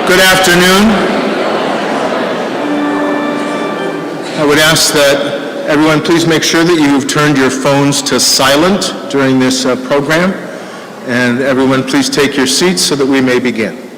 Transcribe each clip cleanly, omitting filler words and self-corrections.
Good afternoon. I would ask that everyone please make sure that you've turned your phones to silent during this program. And everyone please take your seats so that we may begin.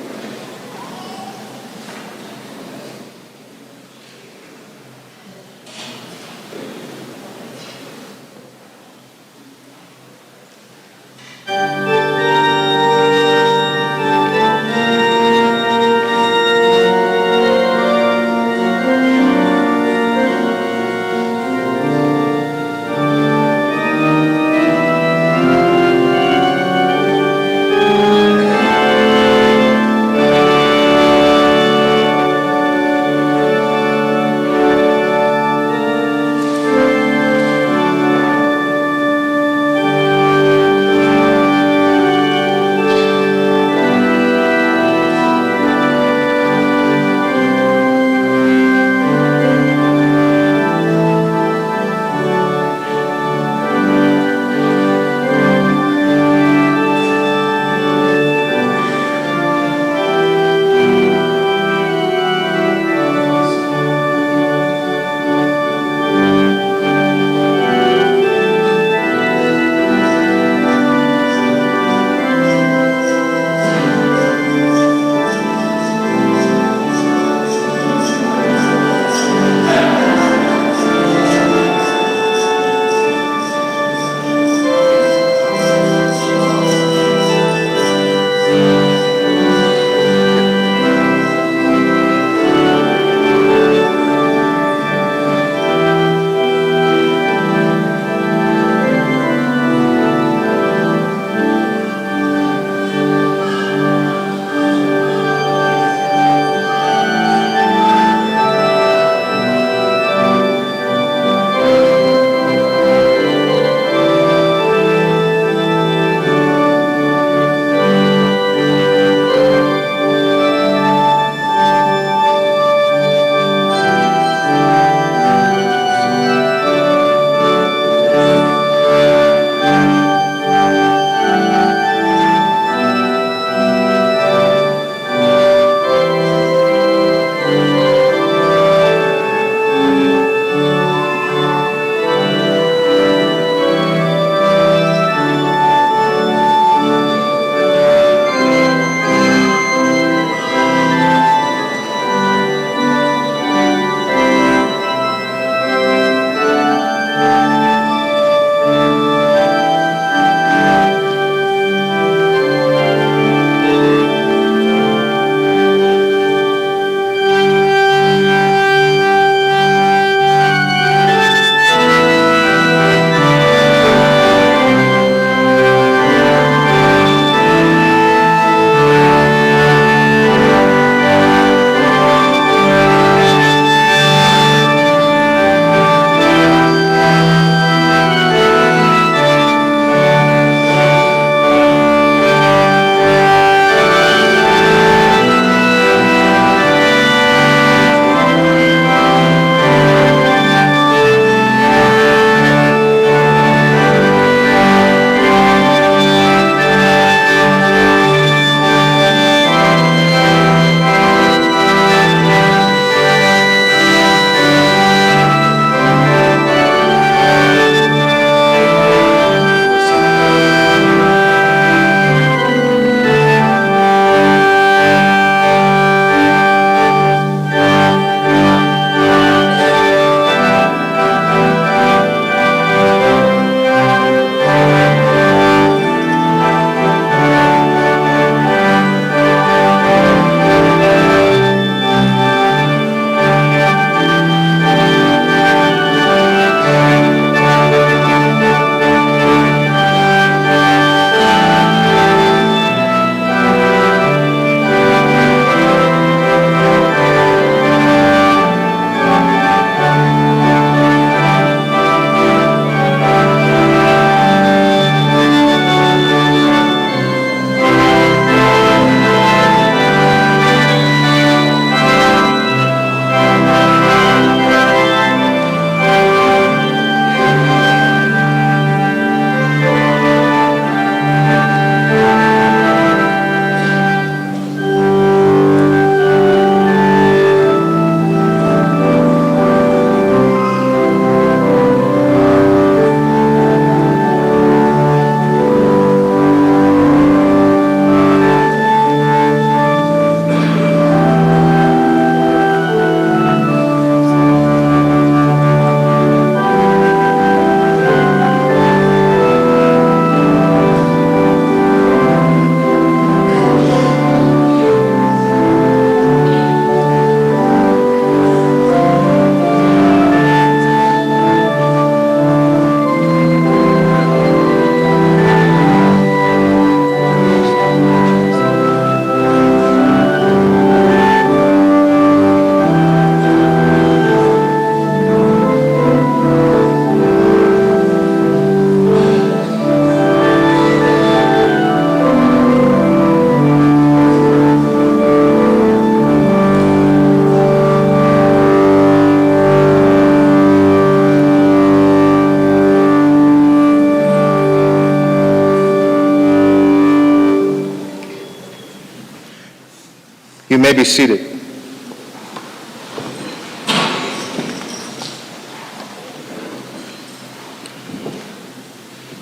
You may be seated.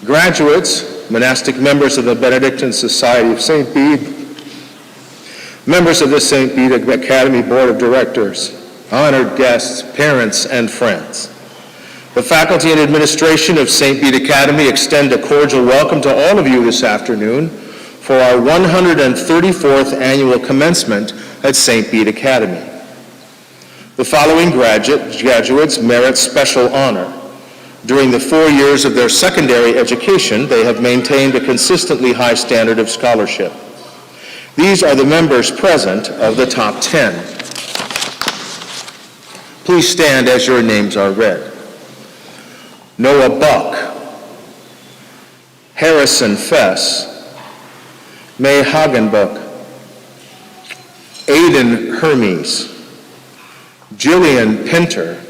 Graduates, monastic members of the Benedictine Society of St. Bede, members of the St. Bede Academy Board of Directors, honored guests, parents, and friends. The faculty and administration of St. Bede Academy extend a cordial welcome to all of you this afternoon for our 134th annual commencement at St. Bede Academy. The following graduates merit special honor. During the 4 years of their secondary education, they have maintained a consistently high standard of scholarship. These are the members present of the top 10. Please stand as your names are read. Noah Buck, Harrison Fess, May Hagenbuck, Aidan Hermes, Jillian Pinter,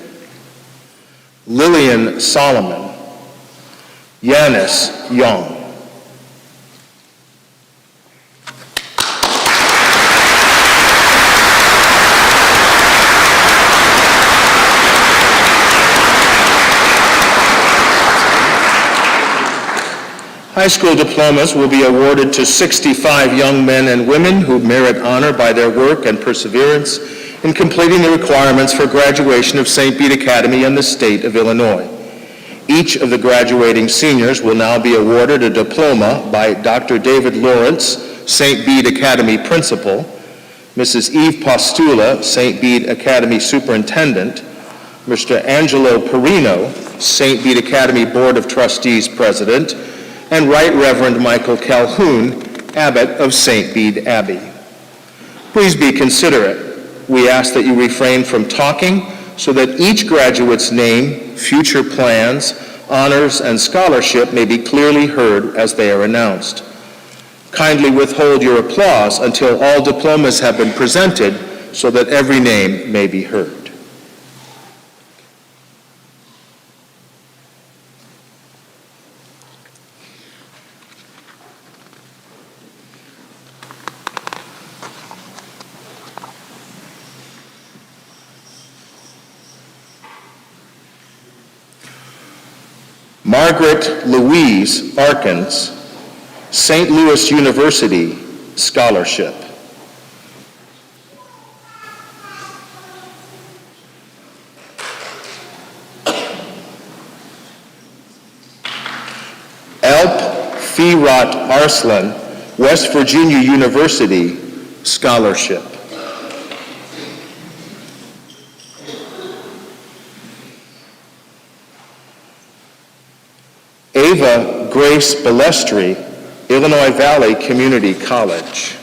Lillian Solomon, Yanis Young. High school diplomas will be awarded to 65 young men and women who merit honor by their work and perseverance in completing the requirements for graduation of St. Bede Academy in the state of Illinois. Each of the graduating seniors will now be awarded a diploma by Dr. David Lawrence, St. Bede Academy Principal, Mrs. Eve Postula, St. Bede Academy Superintendent, Mr. Angelo Perino, St. Bede Academy Board of Trustees President, and Right Reverend Michael Calhoun, Abbot of St. Bede Abbey. Please be considerate. We ask that you refrain from talking so that each graduate's name, future plans, honors, and scholarship may be clearly heard as they are announced. Kindly withhold your applause until all diplomas have been presented so that every name may be heard. Margaret Louise Arkins, St. Louis University Scholarship. Alp Firat Arslan, West Virginia University Scholarship. Ava Grace Balestri, Illinois Valley Community College.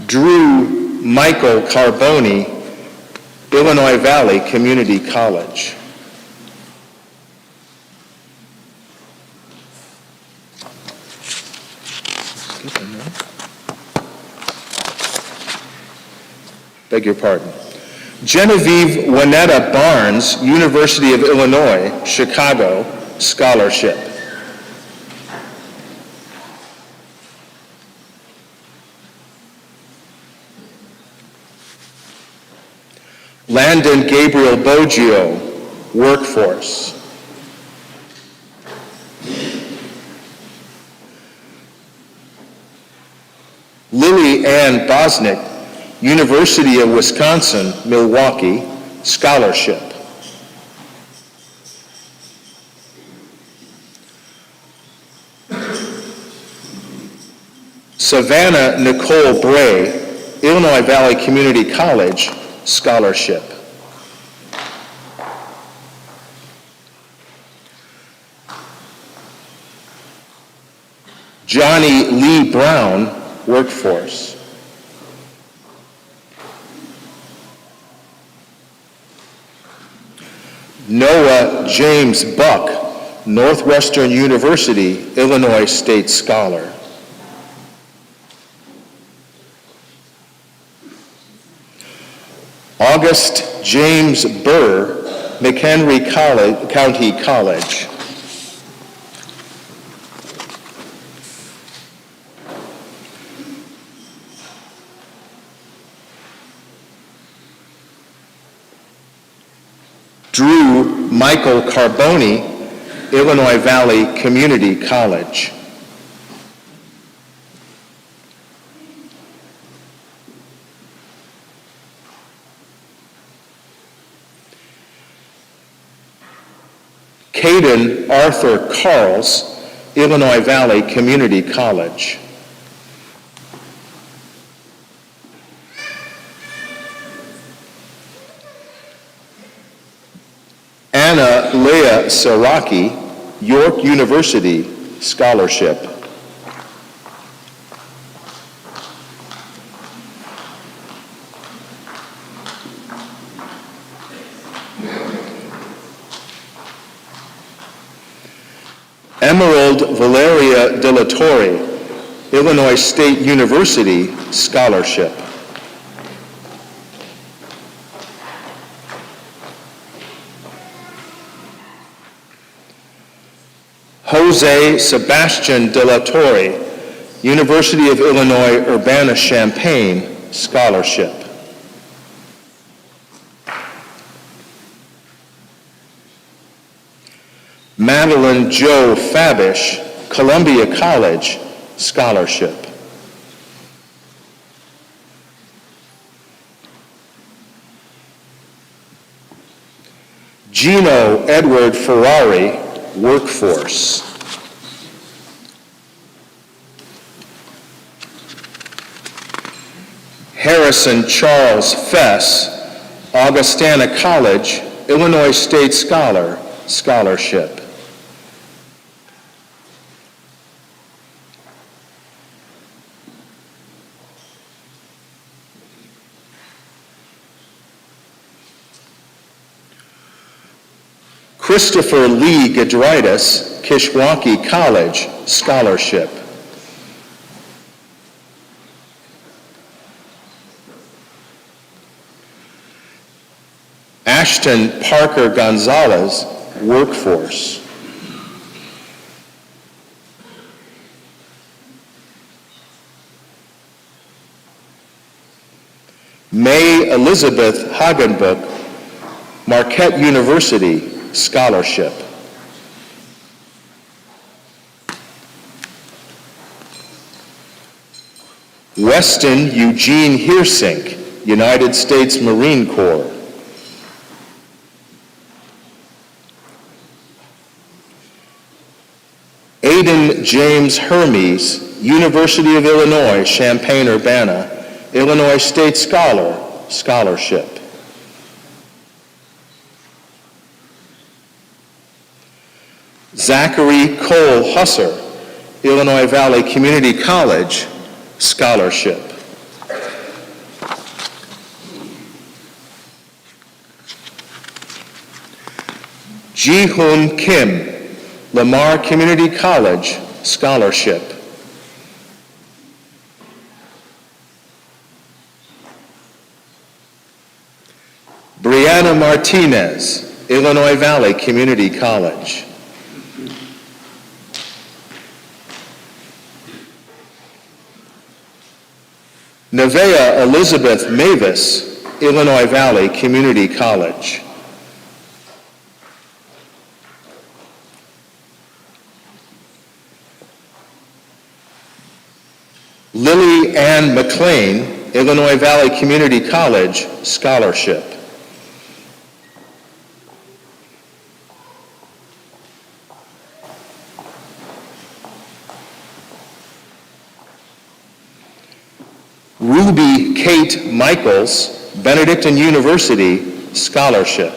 Drew Michael Carboni, Illinois Valley Community College. Beg your pardon. Genevieve Juanetta Barnes, University of Illinois, Chicago, Scholarship. Landon Gabriel Boggio, Workforce. Lily Ann Bosnick, University of Wisconsin, Milwaukee, Scholarship. Savannah Nicole Bray, Illinois Valley Community College, Scholarship. Johnny Lee Brown, Workforce. Noah James Buck, Northwestern University, Illinois State Scholar. August James Burr, McHenry County College. Drew Michael Carboni, Illinois Valley Community College. Caden Arthur Carls, Illinois Valley Community College. Anna Leah Saraki, York University Scholarship. Emerald Valeria De La Torre, Illinois State University Scholarship. Jose Sebastian De La Torre, University of Illinois Urbana-Champaign Scholarship. Madeline Jo Fabish, Columbia College Scholarship. Gino Edward Ferrari, Workforce. Harrison Charles Fess, Augustana College, Illinois State Scholarship. Christopher Lee Gedritis, Kishwaukee College Scholarship. Ashton Parker Gonzalez, Workforce. May Elizabeth Hagenbuch, Marquette University Scholarship. Weston Eugene Heersink, United States Marine Corps. Aidan James Hermes, University of Illinois, Champaign-Urbana, Illinois State Scholarship. Zachary Cole Husser, Illinois Valley Community College Scholarship. Ji-Hoon Kim, Lamar Community College Scholarship. Brianna Martinez, Illinois Valley Community College. Nevaeh Elizabeth Mavis, Illinois Valley Community College. Lily Ann McLean, Illinois Valley Community College Scholarship. Ruby Kate Michaels, Benedictine University Scholarship.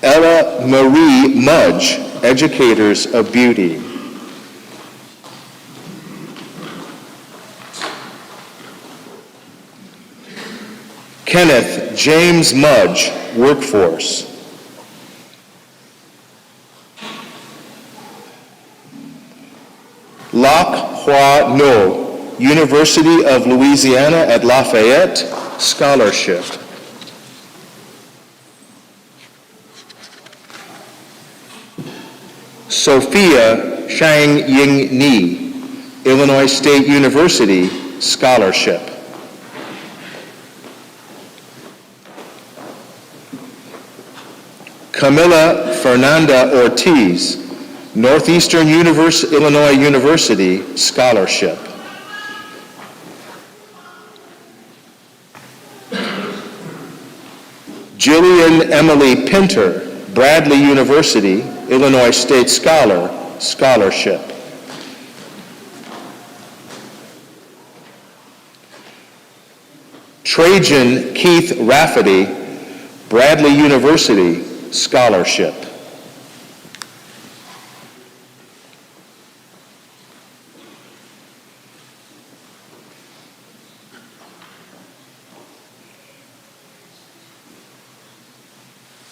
Ella Marie Mudge, Educators of Beauty. Kenneth James Mudge, Workforce. Lak Hua No, University of Louisiana at Lafayette Scholarship. Sophia Shang Ying Ni, Illinois State University Scholarship. Camila Fernanda Ortiz, Northeastern Illinois University Scholarship. Jillian Emily Pinter, Bradley University, Illinois State Scholarship. Trajan Keith Rafferty, Bradley University Scholarship.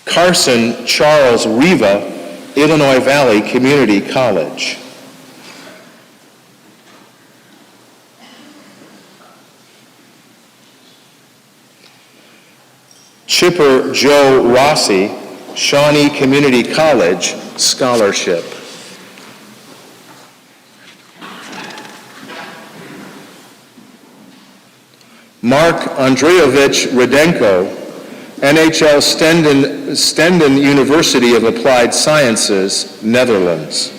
Carson Charles Riva, Illinois Valley Community College. Chipper Joe Rossi, Shawnee Community College Scholarship. Mark Andreevich Rudenko, NHL Stenden University of Applied Sciences, Netherlands.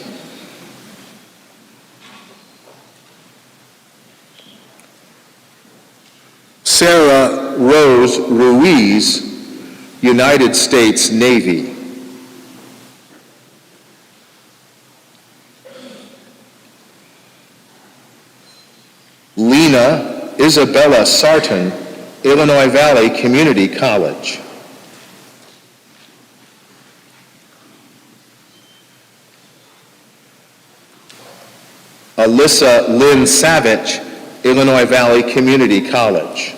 Sarah Rose Ruiz, United States Navy. Lena Isabella Sarton, Illinois Valley Community College. Alyssa Lynn Savage, Illinois Valley Community College.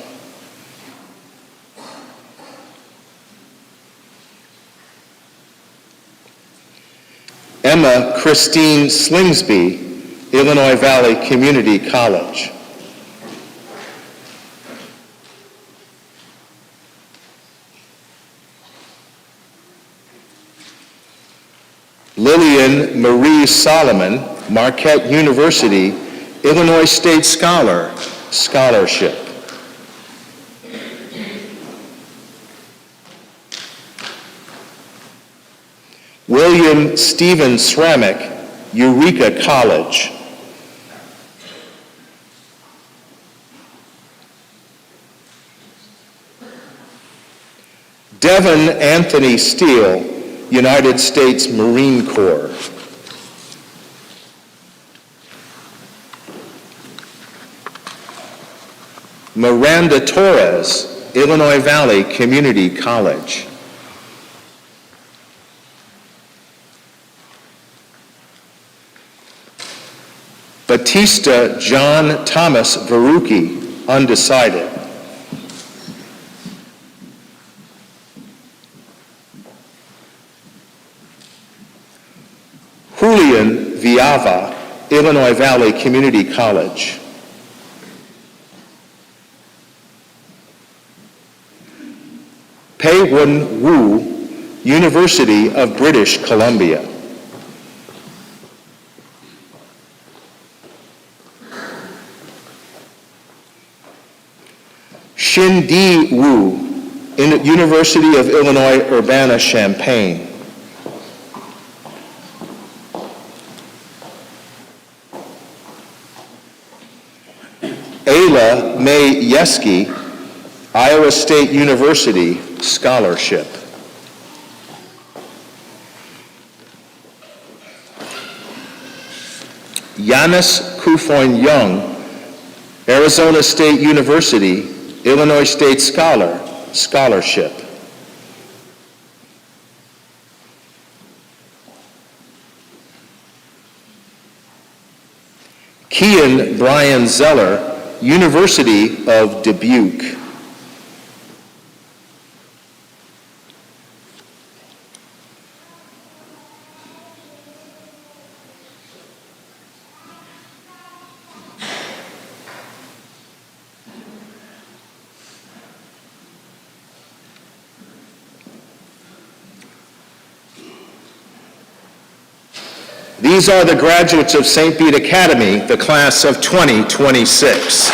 Emma Christine Slingsby, Illinois Valley Community College. Lillian Marie Solomon, Marquette University, Illinois State Scholarship. William Stephen Sramick, Eureka College. Devin Anthony Steele, United States Marine Corps. Miranda Torres, Illinois Valley Community College. Batista John Thomas Verucchi, undecided. Julian Viava, Illinois Valley Community College. Pei-Wen Wu, University of British Columbia. Xin-Di Wu, University of Illinois Urbana-Champaign. Ayla May Yeski, Iowa State University Scholarship. Yanis Kufoin Young, Arizona State University, Illinois State Scholarship. Kian Brian Zeller, University of Dubuque. These are the graduates of St. Bede Academy, the class of 2026.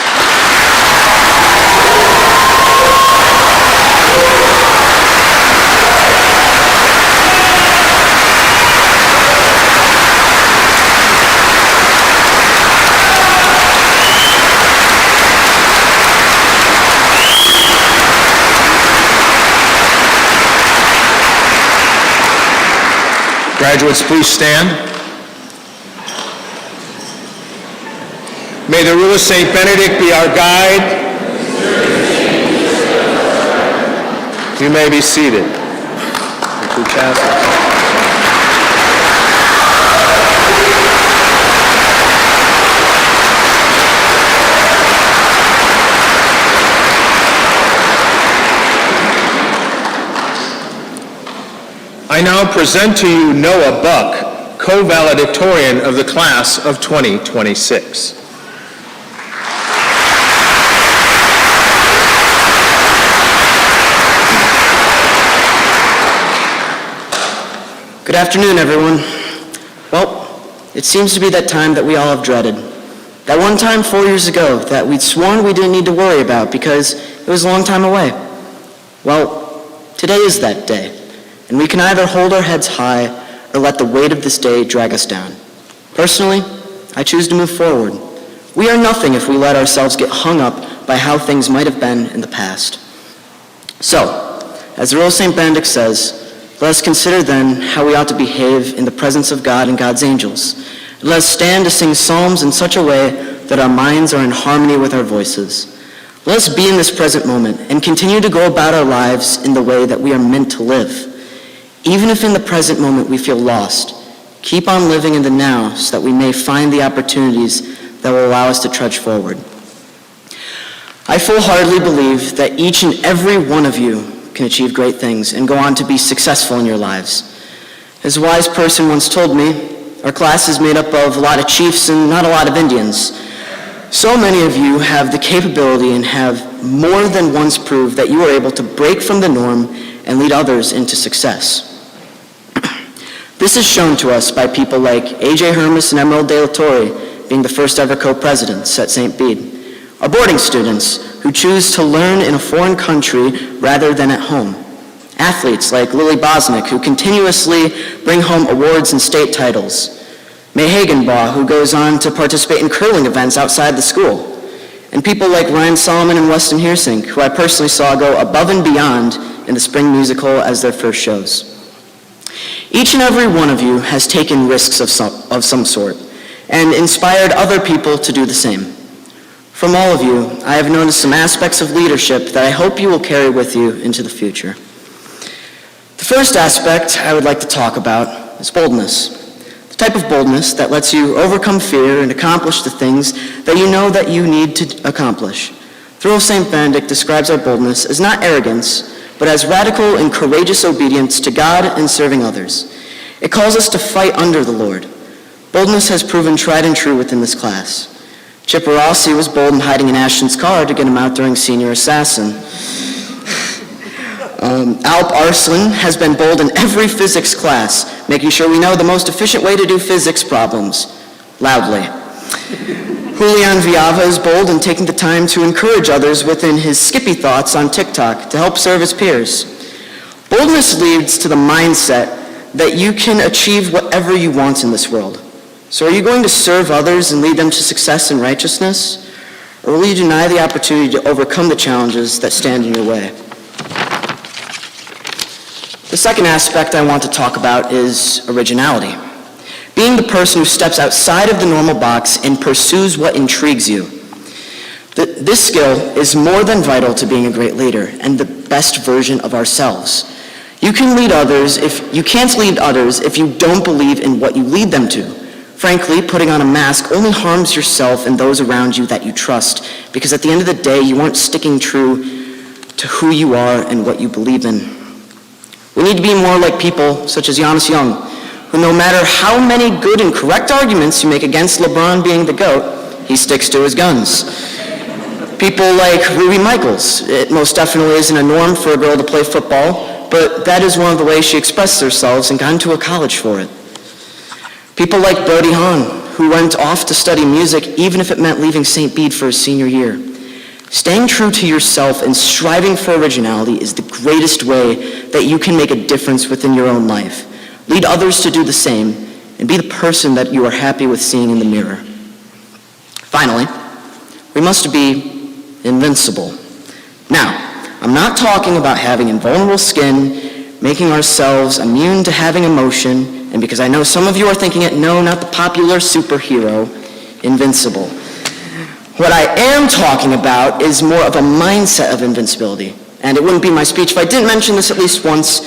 Graduates, please stand. May the rule of St. Benedict be our guide. You may be seated. I now present to you Noah Buck, co-valedictorian of the class of 2026. Good afternoon, everyone. Well, it seems to be that time that we all have dreaded. That one time 4 years ago that we'd sworn we didn't need to worry about because it was a long time away. Well, today is that day, and we can either hold our heads high or let the weight of this day drag us down. Personally, I choose to move forward. We are nothing if we let ourselves get hung up by how things might have been in the past. So, as the Rule of St. Benedict says, let us consider then how we ought to behave in the presence of God and God's angels. Let us stand to sing psalms in such a way that our minds are in harmony with our voices. Let us be in this present moment and continue to go about our lives in the way that we are meant to live. Even if in the present moment we feel lost, keep on living in the now so that we may find the opportunities that will allow us to trudge forward. I full-heartedly believe that each and every one of you can achieve great things and go on to be successful in your lives. As a wise person once told me, our class is made up of a lot of chiefs and not a lot of Indians. So many of you have the capability and have more than once proved that you are able to break from the norm and lead others into success. This is shown to us by people like A.J. Hermes and Emerald de la Torre being the first ever co-presidents at St. Bede. Our boarding students who choose to learn in a foreign country rather than at home. Athletes like Lily Bosnick who continuously bring home awards and state titles. May Hagenbaugh who goes on to participate in curling events outside the school. And people like Ryan Solomon and Weston Heersink who I personally saw go above and beyond in the spring musical as their first shows. Each and every one of you has taken risks of some sort and inspired other people to do the same. From all of you, I have noticed some aspects of leadership that I hope you will carry with you into the future. The first aspect I would like to talk about is boldness. The type of boldness that lets you overcome fear and accomplish the things that you know that you need to accomplish. The Rule of St. Benedict describes our boldness as not arrogance, but as radical and courageous obedience to God and serving others. It calls us to fight under the Lord. Boldness has proven tried and true within this class. Chipper Rossi was bold in hiding in Ashton's car to get him out during Senior Assassin. Alp Arslan has been bold in every physics class, making sure we know the most efficient way to do physics problems, loudly. Julian Viava is bold in taking the time to encourage others within his Skippy thoughts on TikTok to help serve his peers. Boldness leads to the mindset that you can achieve whatever you want in this world. So are you going to serve others and lead them to success and righteousness? Or will you deny the opportunity to overcome the challenges that stand in your way? The second aspect I want to talk about is originality. Being the person who steps outside of the normal box and pursues what intrigues you. This skill is more than vital to being a great leader and the best version of ourselves. You can't lead others if you don't believe in what you lead them to. Frankly, putting on a mask only harms yourself and those around you that you trust, because at the end of the day, you aren't sticking true to who you are and what you believe in. We need to be more like people such as Giannis Young, who no matter how many good and correct arguments you make against LeBron being the GOAT, he sticks to his guns. People like Ruby Michaels. It most definitely isn't a norm for a girl to play football, but that is one of the ways she expressed herself and got into a college for it. People like Brody Hahn, who went off to study music even if it meant leaving St. Bede for his senior year. Staying true to yourself and striving for originality is the greatest way that you can make a difference within your own life. Lead others to do the same, and be the person that you are happy with seeing in the mirror. Finally, we must be invincible. Now, I'm not talking about having invulnerable skin, making ourselves immune to having emotion, and because I know some of you are thinking it, no, not the popular superhero, invincible. What I am talking about is more of a mindset of invincibility. And it wouldn't be my speech if I didn't mention this at least once.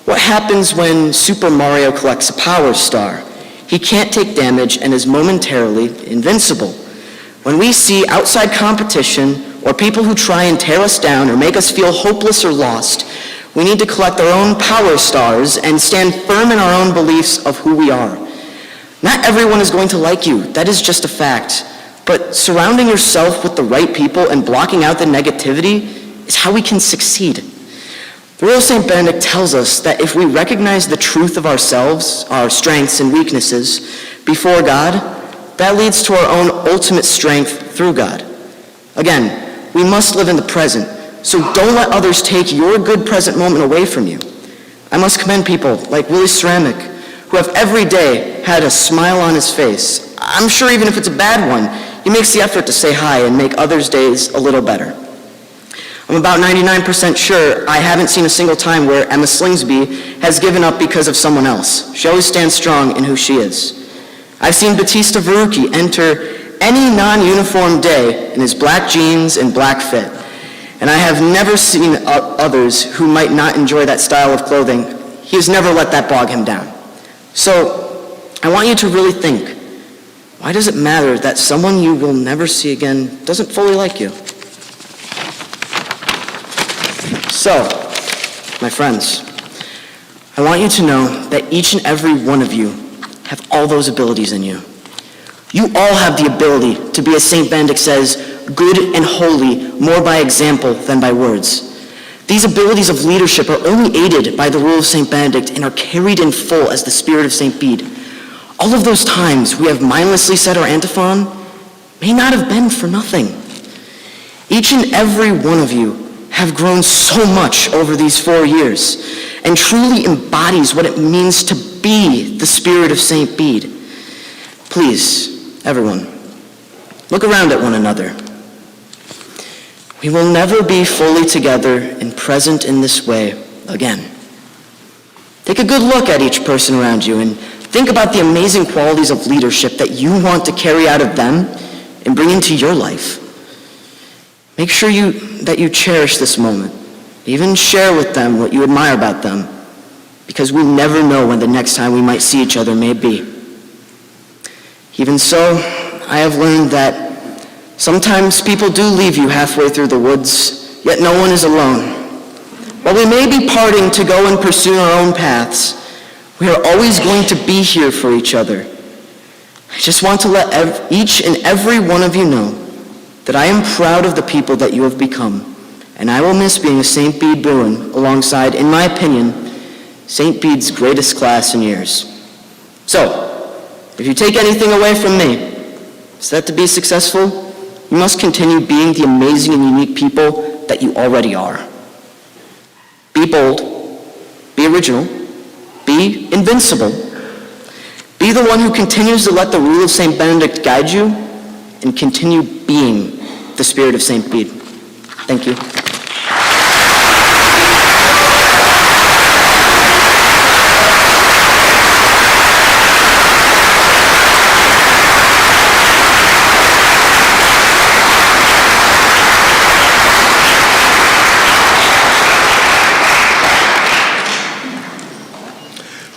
What happens when Super Mario collects a power star? He can't take damage and is momentarily invincible. When we see outside competition or people who try and tear us down or make us feel hopeless or lost, we need to collect our own power stars and stand firm in our own beliefs of who we are. Not everyone is going to like you. That is just a fact. But surrounding yourself with the right people and blocking out the negativity is how we can succeed. The Rule of St. Benedict tells us that if we recognize the truth of ourselves, our strengths and weaknesses before God, that leads to our own ultimate strength through God. Again, we must live in the present, so don't let others take your good present moment away from you. I must commend people like Willie Ceramic, who have every day had a smile on his face. I'm sure even if it's a bad one, he makes the effort to say hi and make others' days a little better. I'm about 99% sure I haven't seen a single time where Emma Slingsby has given up because of someone else. She always stands strong in who she is. I've seen Batista Verucchi enter any non-uniform day in his black jeans and black fit, and I have never seen others who might not enjoy that style of clothing. He has never let that bog him down. So I want you to really think, why does it matter that someone you will never see again doesn't fully like you? So, my friends, I want you to know that each and every one of you have all those abilities in you. You all have the ability to be, as St. Benedict says, good and holy, more by example than by words. These abilities of leadership are only aided by the Rule of St. Benedict and are carried in full as the Spirit of St. Bede. All of those times we have mindlessly said our antiphon may not have been for nothing. Each and every one of you have grown so much over these 4 years and truly embodies what it means to be the Spirit of St. Bede. Please, everyone, look around at one another. We will never be fully together and present in this way again. Take a good look at each person around you and think about the amazing qualities of leadership that you want to carry out of them and bring into your life. Make sure that you cherish this moment. Even share with them what you admire about them, because we never know when the next time we might see each other may be. Even so, I have learned that sometimes people do leave you halfway through the woods, yet no one is alone. While we may be parting to go and pursue our own paths, we are always going to be here for each other. I just want to let each and every one of you know that I am proud of the people that you have become, and I will miss being a St. Bede Bruin alongside, in my opinion, St. Bede's greatest class in years. So, if you take anything away from me, is that to be successful, you must continue being the amazing and unique people that you already are. Be bold, be original, be invincible. Be the one who continues to let the Rule of St. Benedict guide you and continue being the Spirit of St. Bede. Thank you.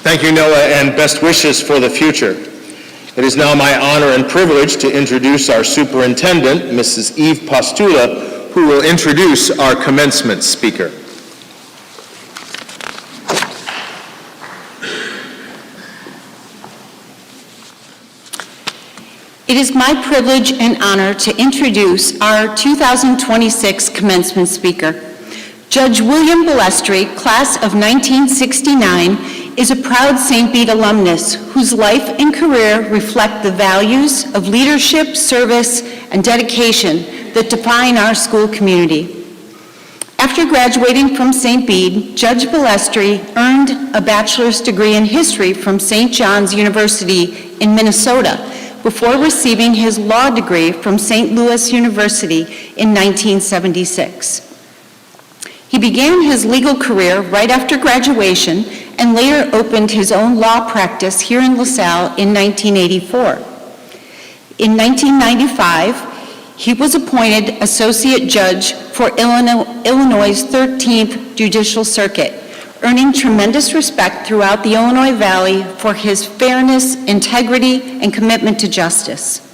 Thank you, Noah, and best wishes for the future. It is now my honor and privilege to introduce our superintendent, Mrs. Eve Postula, who will introduce our commencement speaker. It is my privilege and honor to introduce our 2026 commencement speaker. Judge William Balestri, class of 1969, is a proud St. Bede alumnus whose life and career reflect the values of leadership, service, and dedication that define our school community. After graduating from St. Bede, Judge Balestri earned a bachelor's degree in history from St. John's University in Minnesota before receiving his law degree from St. Louis University in 1976. He began his legal career right after graduation and later opened his own law practice here in LaSalle in 1984. In 1995, he was appointed Associate Judge for Illinois' 13th Judicial Circuit, earning tremendous respect throughout the Illinois Valley for his fairness, integrity, and commitment to justice.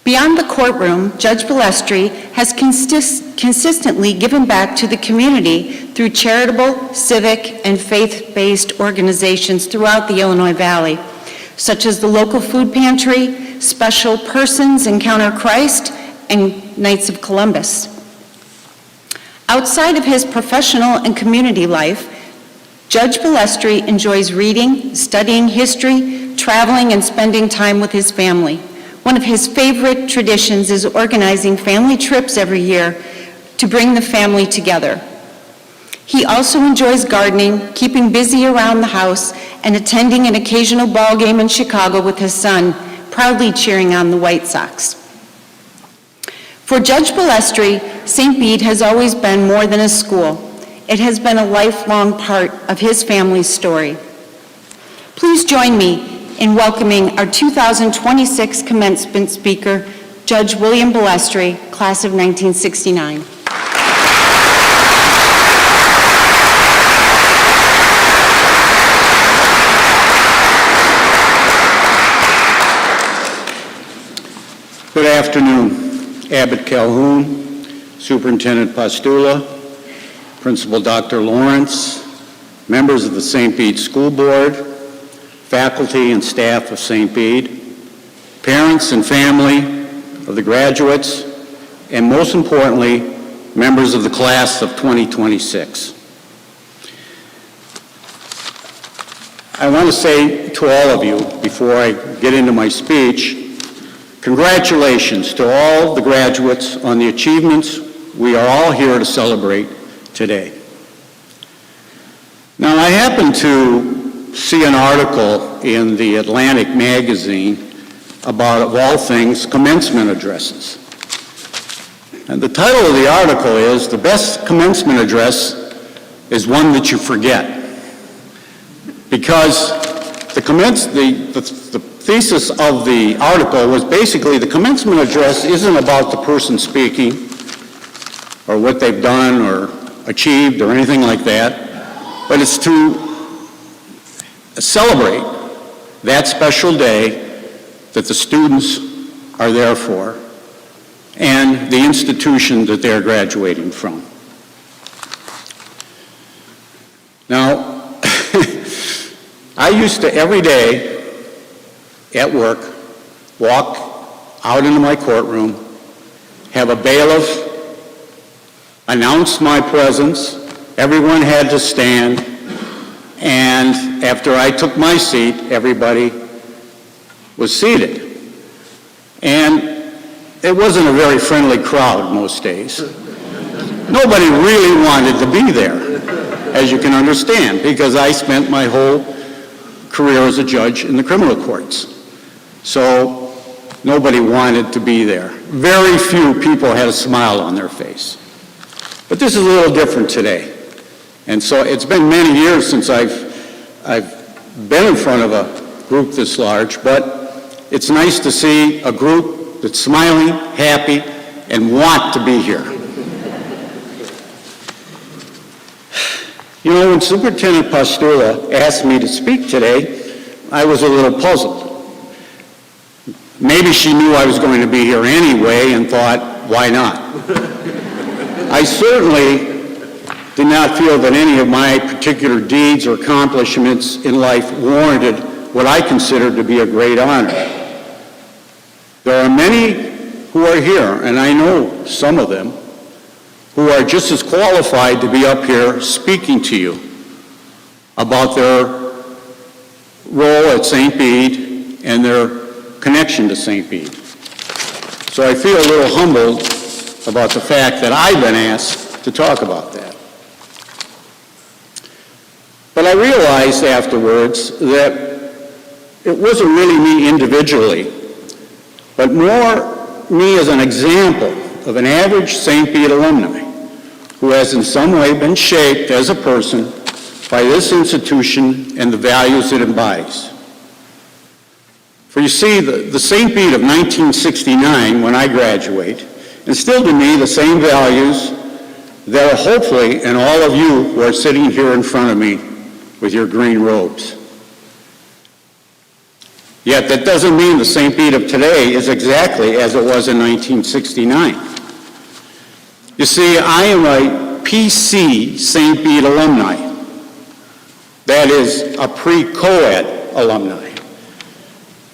Beyond the courtroom, Judge Balestri has consistently given back to the community through charitable, civic, and faith-based organizations throughout the Illinois Valley, such as the local food pantry, Special Persons Encounter Christ, and Knights of Columbus. Outside of his professional and community life, Judge Balestri enjoys reading, studying history, traveling, and spending time with his family. One of his favorite traditions is organizing family trips every year to bring the family together. He also enjoys gardening, keeping busy around the house, and attending an occasional ball game in Chicago with his son, proudly cheering on the White Sox. For Judge Balestri, St. Bede has always been more than a school. It has been a lifelong part of his family's story. Please join me in welcoming our 2026 commencement speaker, Judge William Balestri, class of 1969. Good afternoon. Abbot Calhoun, Superintendent Pastula, Principal Dr. Lawrence, members of the St. Bede School Board, faculty and staff of St. Bede, parents and family of the graduates, and most importantly, members of the class of 2026. I want to say to all of you, before I get into my speech, congratulations to all the graduates on the achievements we are all here to celebrate today. Now, I happened to see an article in the Atlantic magazine about, of all things, commencement addresses. And the title of the article is, "The Best Commencement Address is One That You Forget." Because the thesis of the article was basically the commencement address isn't about the person speaking or what they've done or achieved or anything like that, but it's to celebrate that special day that the students are there for and the institution that they're graduating from. Now, I used to every day at work walk out into my courtroom, have a bailiff announce my presence, everyone had to stand, and after I took my seat, everybody was seated. And it wasn't a very friendly crowd most days. Nobody really wanted to be there, as you can understand, because I spent my whole career as a judge in the criminal courts. So nobody wanted to be there. Very few people had a smile on their face. But this is a little different today. And so it's been many years since I've been in front of a group this large, but it's nice to see a group that's smiling, happy, and want to be here. You know, when Superintendent Pastula asked me to speak today, I was a little puzzled. Maybe she knew I was going to be here anyway and thought, why not? I certainly did not feel that any of my particular deeds or accomplishments in life warranted what I considered to be a great honor. There are many who are here, and I know some of them, who are just as qualified to be up here speaking to you about their role at St. Bede and their connection to St. Bede. So I feel a little humbled about the fact that I've been asked to talk about that. But I realized afterwards that it wasn't really me individually, but more me as an example of an average St. Bede alumni who has in some way been shaped as a person by this institution and the values it embodies. For you see, the St. Bede of 1969, when I graduate, instilled in me the same values that are hopefully in all of you who are sitting here in front of me with your green robes. Yet that doesn't mean the St. Bede of today is exactly as it was in 1969. You see, I am a PC St. Bede alumni. That is, a pre-co-ed alumni.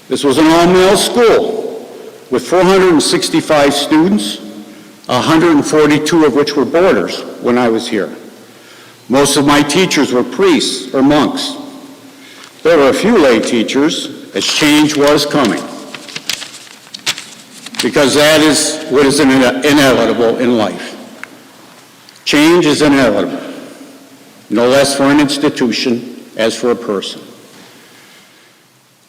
This was an all-male school with 465 students, 142 of which were boarders when I was here. Most of my teachers were priests or monks. There were a few lay teachers, as change was coming, because that is what is inevitable in life. Change is inevitable, no less for an institution as for a person.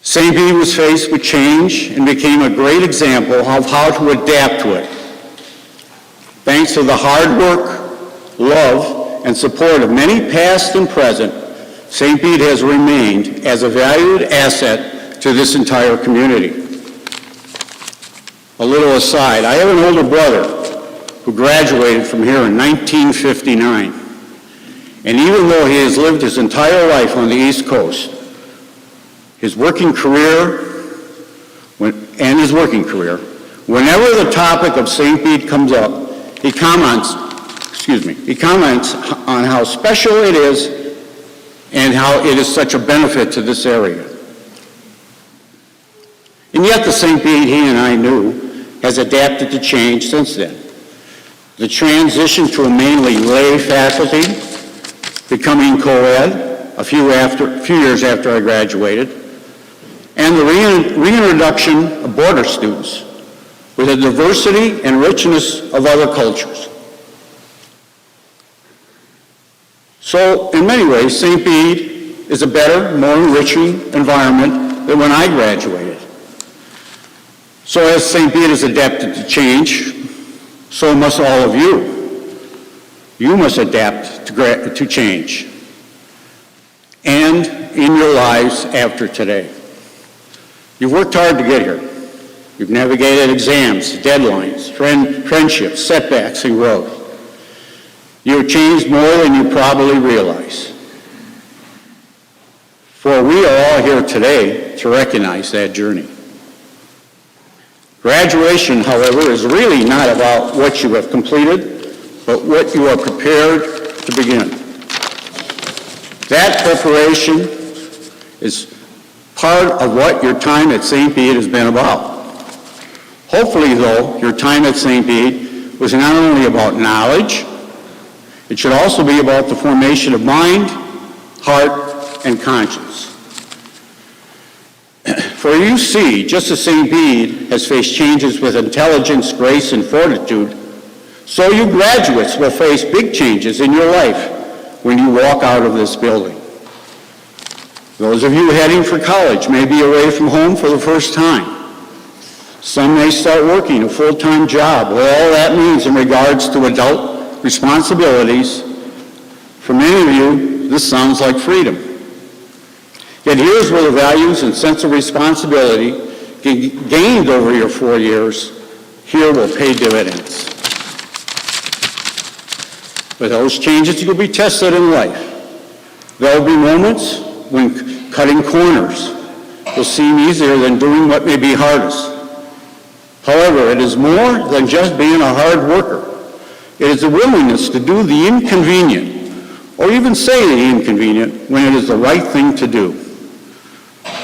St. Bede was faced with change and became a great example of how to adapt to it. Thanks to the hard work, love, and support of many past and present, St. Bede has remained as a valued asset to this entire community. A little aside, I have an older brother who graduated from here in 1959. And even though he has lived his entire life on the East Coast, his working career, whenever the topic of St. Bede comes up, he comments on how special it is and how it is such a benefit to this area. And yet the St. Bede he and I knew has adapted to change since then. The transition to a mainly lay faculty, becoming co-ed a few years after I graduated, and the reintroduction of boarder students with a diversity and richness of other cultures. So, in many ways, St. Bede is a better, more enriching environment than when I graduated. So as St. Bede is adapted to change, so must all of you. You must adapt to change and in your lives after today. You've worked hard to get here. You've navigated exams, deadlines, friendships, setbacks, and growth. You have changed more than you probably realize. For we are all here today to recognize that journey. Graduation, however, is really not about what you have completed, but what you are prepared to begin. That preparation is part of what your time at St. Bede has been about. Hopefully, though, your time at St. Bede was not only about knowledge, it should also be about the formation of mind, heart, and conscience. For you see, just as St. Bede has faced changes with intelligence, grace, and fortitude, so you graduates will face big changes in your life when you walk out of this building. Those of you heading for college may be away from home for the first time. Some may start working a full-time job, with all that means in regards to adult responsibilities. For many of you, this sounds like freedom. Yet here's where the values and sense of responsibility gained over your 4 years here will pay dividends. With those changes, you'll be tested in life. There will be moments when cutting corners will seem easier than doing what may be hardest. However, it is more than just being a hard worker. It is the willingness to do the inconvenient, or even say the inconvenient, when it is the right thing to do.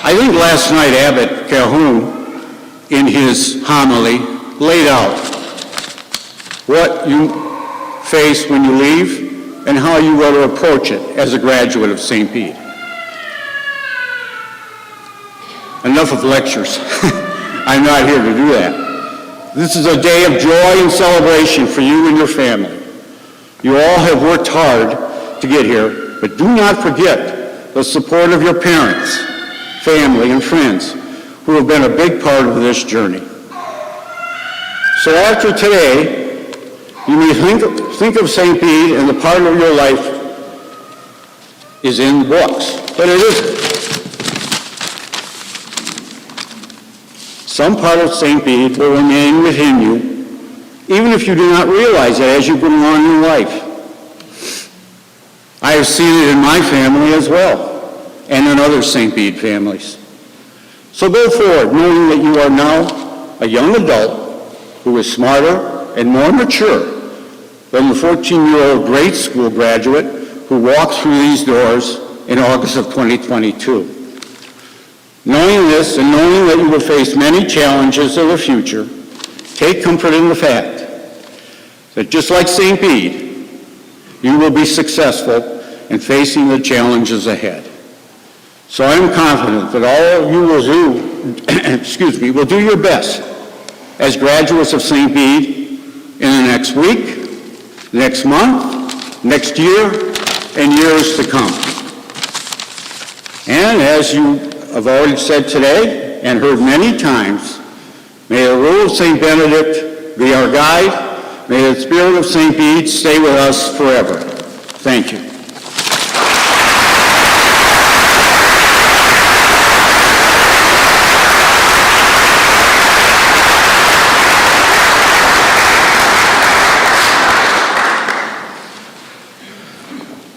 I think last night Abbot Calhoun, in his homily, laid out what you face when you leave and how you will approach it as a graduate of St. Bede. Enough of lectures. I'm not here to do that. This is a day of joy and celebration for you and your family. You all have worked hard to get here, but do not forget the support of your parents, family, and friends who have been a big part of this journey. So after today, You may think of St. Bede and the part of your life is in books, but it isn't. Some part of St. Bede will remain within you, even if you do not realize it as you go on in life. I have seen it in my family as well, and in other St. Bede families. So go forward, knowing that you are now a young adult who is smarter and more mature than the 14-year-old grade school graduate who walked through these doors in August of 2022. Knowing this and knowing that you will face many challenges of the future, take comfort in the fact that just like St. Bede, you will be successful in facing the challenges ahead. So I am confident that all of you will do, will do your best as graduates of St. Bede in the next week, next month, next year, and years to come. And as you have already said today and heard many times, may the rule of St. Benedict be our guide. May the spirit of St. Bede stay with us forever. Thank you.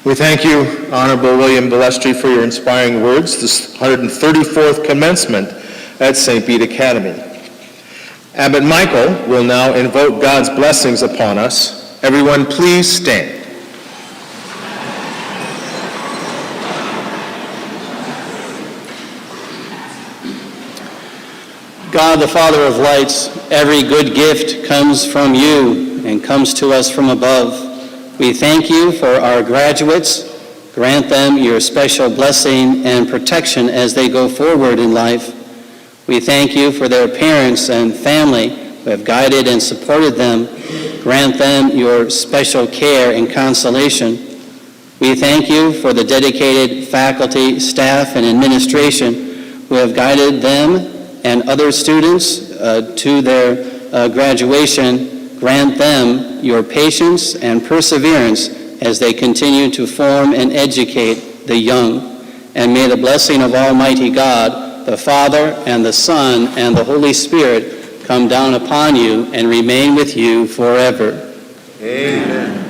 We thank you, Honorable William Balestri, for your inspiring words, this 134th commencement at St. Bede Academy. Abbot Michael will now invoke God's blessings upon us. Everyone, please stand. God, the Father of lights, every good gift comes from you and comes to us from above. We thank you for our graduates. Grant them your special blessing and protection as they go forward in life. We thank you for their parents and family who have guided and supported them. Grant them your special care and consolation. We thank you for the dedicated faculty, staff, and administration who have guided them and other students to their graduation. Grant them your patience and perseverance as they continue to form and educate the young. And may the blessing of Almighty God, the Father and the Son and the Holy Spirit come down upon you and remain with you forever. Amen.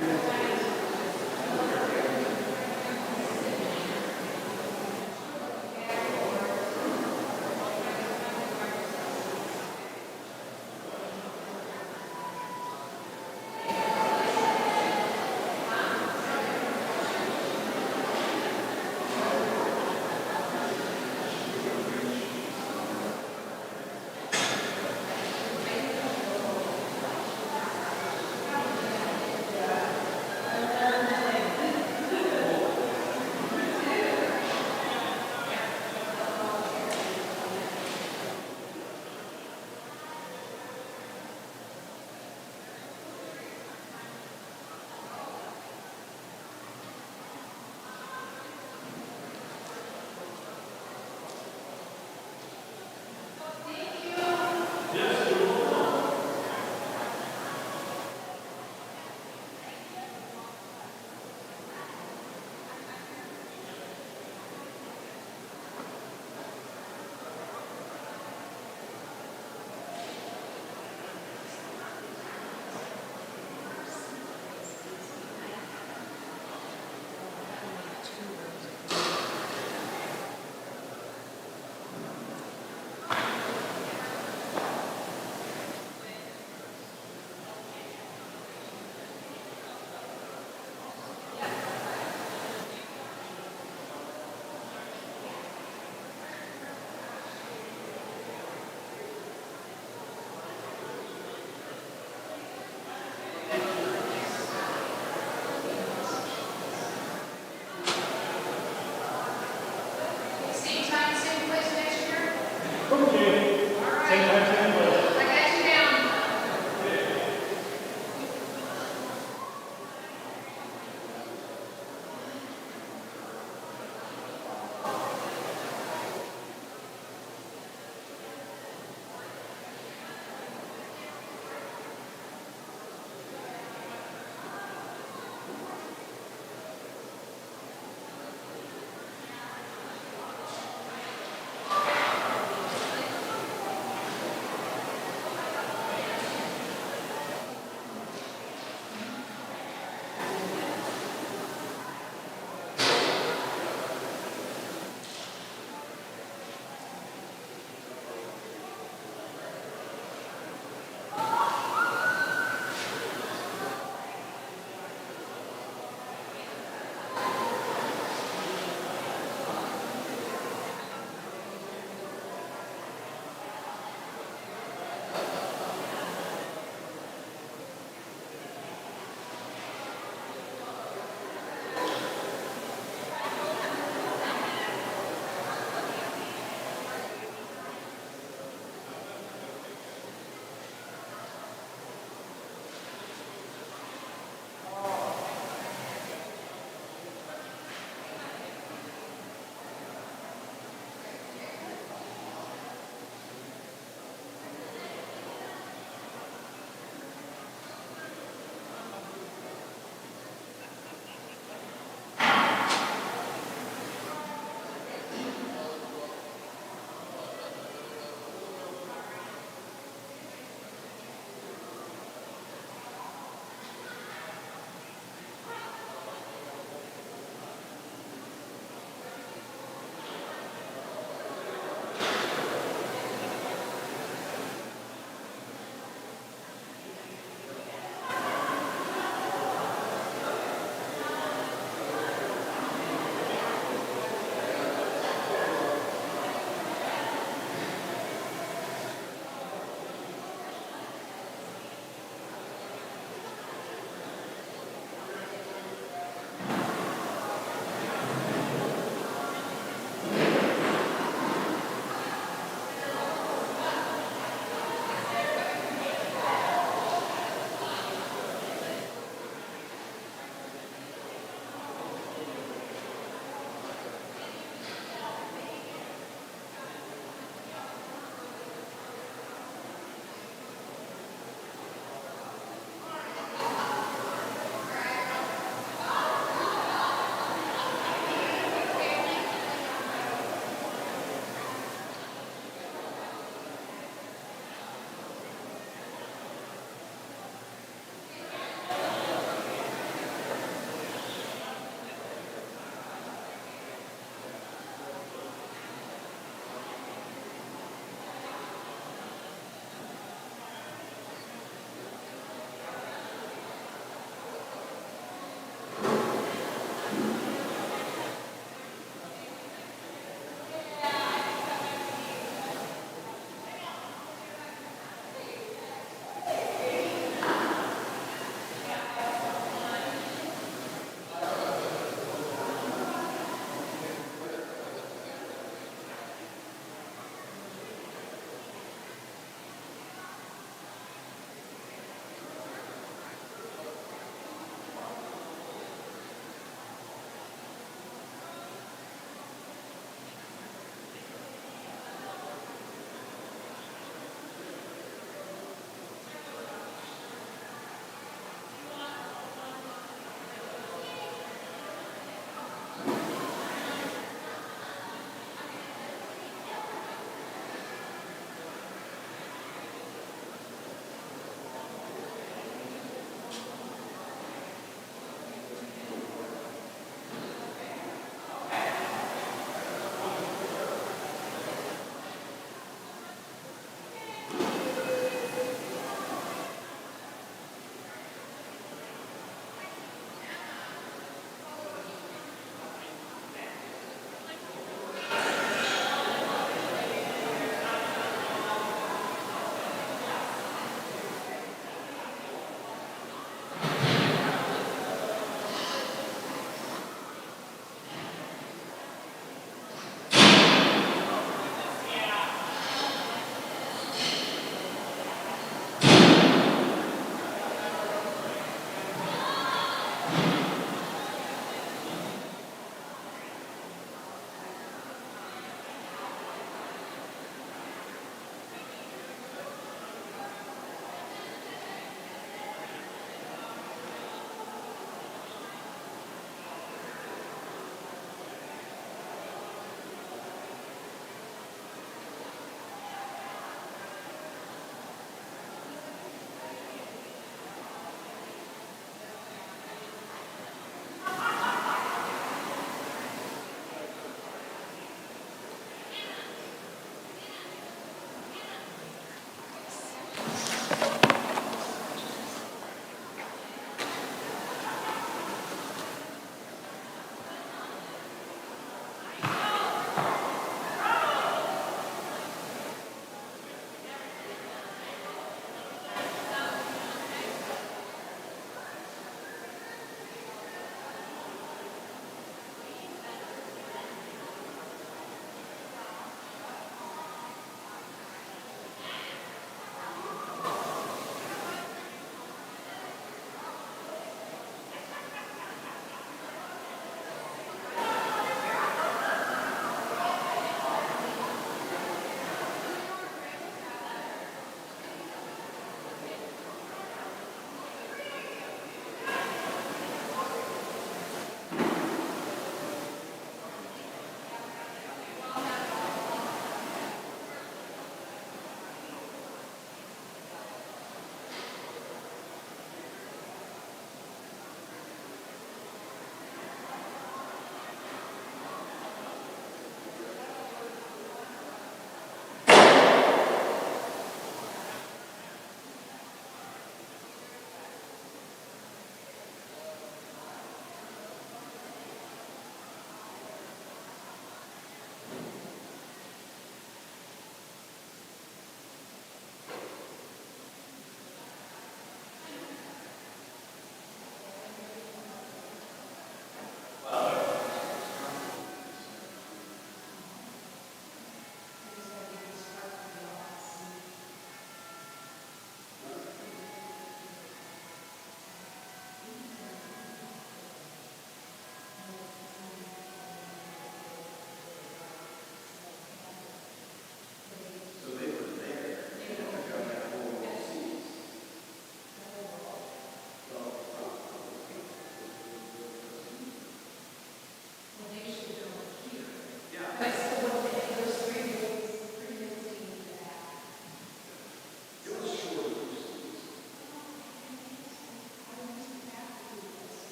Amen.